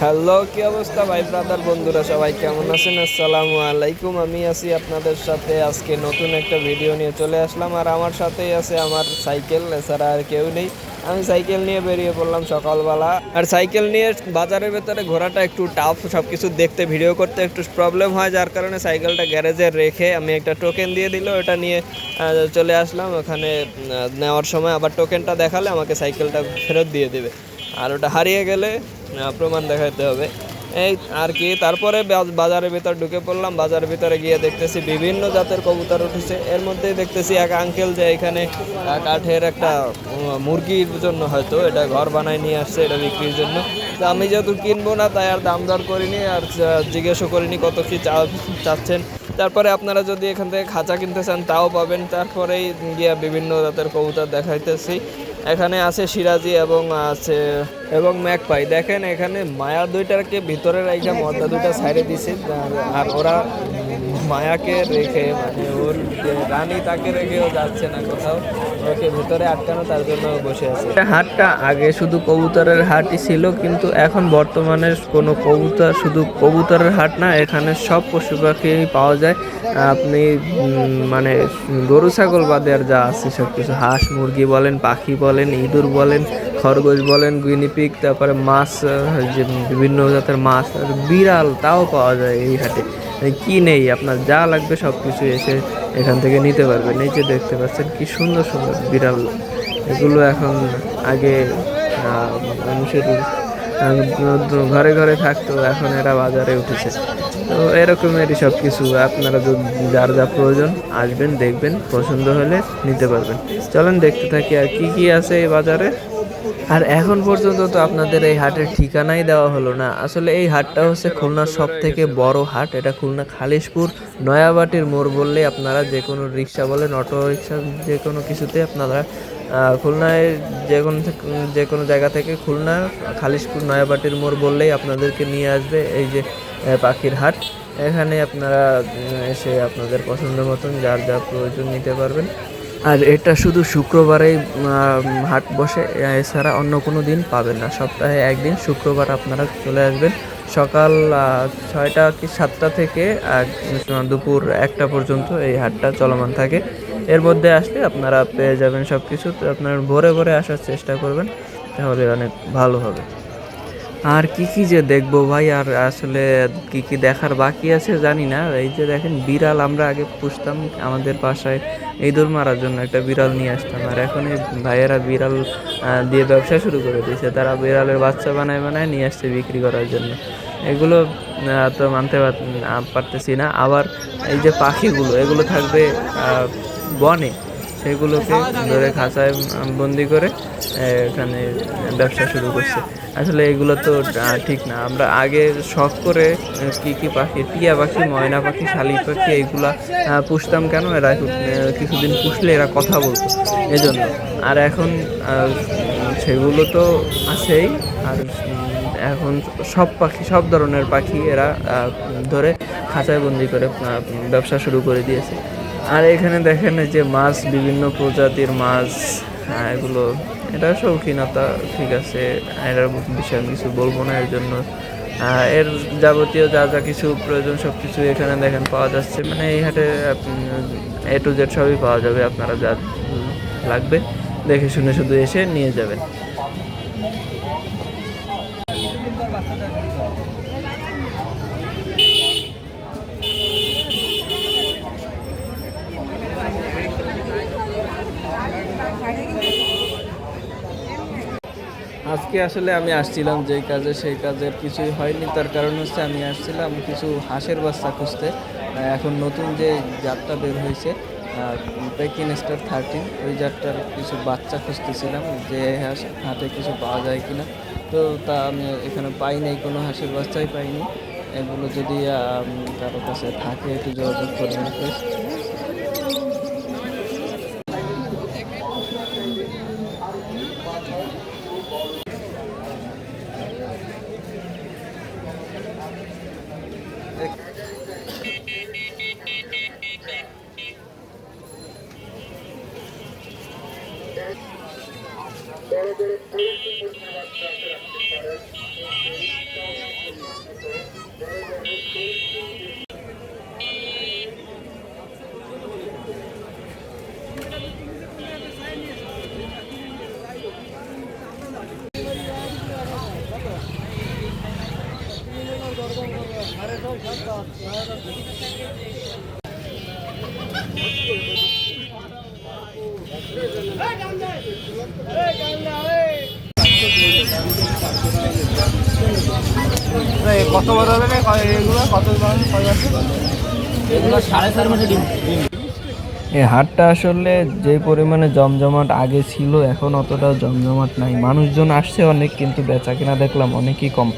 Hello, কি অবস্থা ভাই ব্রাদার বন্ধুরা, সবাই কেমন আছেন? আসসালামু আলাইকুম। আমি আছি আপনাদের সাথে আজকে নতুন একটা ভিডিও নিয়ে চলে আসলাম। আর আমার সাথেই আছে আমার সাইকেল, এছাড়া আর কেউ নেই। আমি সাইকেল নিয়ে বেরিয়ে পড়লাম সকালবেলা। আর সাইকেল নিয়ে বাজারের ভেতরে ঘোরাটা একটু টাফ, সব কিছু দেখতে ভিডিও করতে একটু প্রবলেম হয়, যার কারণে সাইকেলটা গ্যারেজে রেখে আমি একটা টোকেন দিয়ে দিল, এটা নিয়ে চলে আসলাম। ওখানে নেওয়ার সময় আবার টোকেনটা দেখালে আমাকে সাইকেলটা ফেরত দিয়ে দেবে, আর ওটা হারিয়ে গেলে প্রমাণ দেখাতে হবে। এই আর কি। তারপরে বাজারের ভিতর ঢুকে পড়লাম। বাজারের ভিতরে গিয়ে দেখতেছি বিভিন্ন জাতের কবুতর উঠেছে। এর মধ্যেই দেখতেছি এক আঙ্কেল যে এখানে কাঠের একটা মুরগির জন্য হয়তো এটা ঘর বানায় নিয়ে আসছে, এটা বিক্রির জন্য। তো আমি যেহেতু কিনবো না, তাই আর দাম দর করিনি, আর জিজ্ঞেসও করিনি কত কি চাচ্ছেন। তারপরে আপনারা যদি এখান থেকে খাঁচা কিনতে চান তাও পাবেন। তারপরেই গিয়ে বিভিন্ন জাতের কবুতর দেখাইতেছি। এখানে আছে সিরাজি এবং ম্যাকপাই। দেখেন এখানে মায়া দুইটাকে ভিতরে রেখে মদ্দা দুইটা সাইডে দিছে, আর ওরা মায়াকে রেখে, মানে ওর যে রানী তাকে রেখেও যাচ্ছে না কোথাও, ওকে ভিতরে আটকানো, তার জন্য বসে আছে। হাটটা আগে শুধু কবুতরের হাটই ছিল, কিন্তু এখন বর্তমানে কোনো কবুতর, শুধু কবুতরের হাট না, এখানে সব পশু পাখি পাওয়া যায়। আপনি মানে গরু ছাগল বাদে আর যা আছে সব কিছু, হাঁস মুরগি বলেন, পাখি বলেন, ইঁদুর বলেন, খরগোশ বলেন, গুইনিপিগ, তারপরে মাছ, যে বিভিন্ন জাতের মাছ, আর বিড়াল তাও পাওয়া যায় এই হাটে। কি নেই, আপনার যা লাগবে সব কিছু এসে এখান থেকে নিতে পারবেন। এই যে দেখতে পাচ্ছেন কি সুন্দর সুন্দর বিড়াল, এগুলো এখন আগে মানুষের ঘরে ঘরে থাকতো, এখন এরা বাজারে উঠেছে। তো এরকমেরই সব কিছু। আপনারা যার যা প্রয়োজন আসবেন, দেখবেন, পছন্দ হলে নিতে পারবেন। চলেন দেখতে থাকি আর কি কি আছে এই বাজারে। আর এখন পর্যন্ত তো আপনাদের এই হাটের ঠিকানাই দেওয়া হলো না। আসলে এই হাটটা হচ্ছে খুলনার সব থেকে বড় হাট। এটা খুলনা খালিশপুর নয়াবাটির মোড় বললেই আপনারা, যে কোনো রিক্সা বলেন, অটো রিক্সা, যে কোনো কিছুতে আপনারা খুলনায় যে কোনো জায়গা থেকে খুলনা খালিশপুর নয়াবাটির মোড় বললেই আপনাদেরকে নিয়ে আসবে এই যে পাখির হাট। এখানে আপনারা এসে আপনাদের পছন্দ মতন যার যা প্রয়োজন নিতে পারবেন। আর এটা শুধু শুক্রবারেই হাট বসে, এছাড়া অন্য কোনো দিন পাবেন না। সপ্তাহে একদিন শুক্রবার আপনারা চলে আসবেন সকাল 6টা কি 7টা থেকে দুপুর 1টা পর্যন্ত এই হাটটা চলমান থাকে। এর মধ্যে আসলে আপনারা পেয়ে যাবেন সব কিছু। তো আপনারা ভোরে ভোরে আসার চেষ্টা করবেন, তাহলে অনেক ভালো হবে। আর কি কি যে দেখবো ভাই, আর আসলে কি কি দেখার বাকি আছে জানি না। এই যে দেখেন বিড়াল, আমরা আগে পুষতাম আমাদের বাসায় ইঁদুর মারার জন্য একটা বিড়াল নিয়ে আসতাম, আর এখন এই ভাইয়েরা বিড়াল দিয়ে ব্যবসা শুরু করে দিয়েছে। তারা বিড়ালের বাচ্চা বানায় বানায় নিয়ে আসছে বিক্রি করার জন্য। এগুলো তো মানতে পারতেছি না। আবার এই যে পাখিগুলো, এগুলো থাকবে বনে, সেগুলোকে ধরে খাঁচায় বন্দি করে এখানে ব্যবসা শুরু করছে। আসলে এগুলো তো ঠিক না। আমরা আগে শখ করে কি কি পাখি, টিয়া পাখি, ময়না পাখি, শালিক পাখি, এইগুলা পুষতাম কেন, এরা কিছুদিন পুষলে এরা কথা বলতো, এজন্য। আর এখন সেগুলো তো আছেই, আর এখন সব পাখি, সব ধরনের পাখি এরা ধরে খাঁচায় বন্দি করে ব্যবসা শুরু করে দিয়েছে। আর এখানে দেখেন যে মাছ, বিভিন্ন প্রজাতির মাছ, এগুলো, এটা শৌখিনতা, ঠিক আছে, এর বিষয়ে আমি কিছু বলবো না। এর জন্য এর যাবতীয় যা যা কিছু প্রয়োজন সব কিছু এখানে দেখেন পাওয়া যাচ্ছে। মানে এই হাটে A to Z সবই পাওয়া যাবে, আপনারা যা লাগবে দেখে শুনে শুধু এসে নিয়ে যাবেন। আজকে আসলে আমি আসছিলাম যেই কাজে, সেই কাজের কিছুই হয়নি। তার কারণ হচ্ছে আমি আসছিলাম কিছু হাঁসের বাচ্চা খুঁজতে। এখন নতুন যে জাতটা বের হয়েছে, পেকিন স্টার 13, ওই জাতটার কিছু বাচ্চা খুঁজতেছিলাম, যে হাটে কিছু পাওয়া যায় কিনা। তো তা আমি এখানে পাই নাই, কোনো হাঁসের বাচ্চাই পাইনি। এগুলো যদি কারো কাছে থাকে একটু যোগাযোগ করবেন প্লিজ। বড় বড় কত বড় হবে এগুলো? কত এগুলো 4.5 মাসে ডিম। এই হাটটা আসলে যে পরিমাণে জমজমাট আগে ছিল এখন অতটাও জমজমাট নাই। মানুষজন আসছে অনেক, কিন্তু বেচা কিনা দেখলাম অনেকই কম,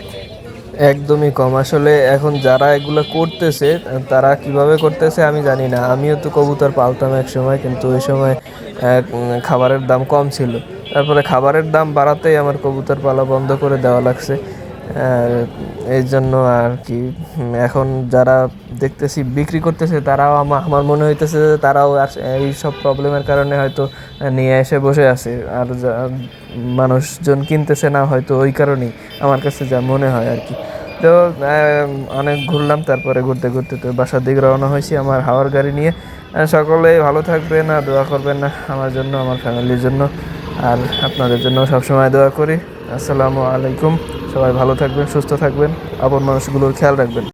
একদমই কম। আসলে এখন যারা এগুলো করতেছে তারা কিভাবে করতেছে আমি জানি না। আমিও তো কবুতর পালতাম এক সময়, কিন্তু ওই সময় খাবারের দাম কম ছিল। তারপরে খাবারের দাম বাড়াতেই আমার কবুতর পালা বন্ধ করে দেওয়া লাগছে। এই জন্য আর কি এখন যারা দেখতেছি বিক্রি করতেছে তারাও আমার মনে হইতেছে যে তারাও এই সব প্রবলেমের কারণে হয়তো নিয়ে এসে বসে আছে। আর মানুষজন কিনতেছে না হয়তো ওই কারণেই, আমার কাছে যা মনে হয় আর কি। তো অনেক ঘুরলাম, তারপরে ঘুরতে ঘুরতে তো বাসার দিকে রওনা হয়েছি আমার হাওয়ার গাড়ি নিয়ে। সকলেই ভালো থাকবেন, আর দোয়া করবেন না আমার জন্য, আমার ফ্যামিলির জন্য, আর আপনাদের জন্য সবসময় দোয়া করি। আসসালামু আলাইকুম। সবাই ভালো থাকবেন, সুস্থ থাকবেন, আপন মানুষগুলোর খেয়াল রাখবেন।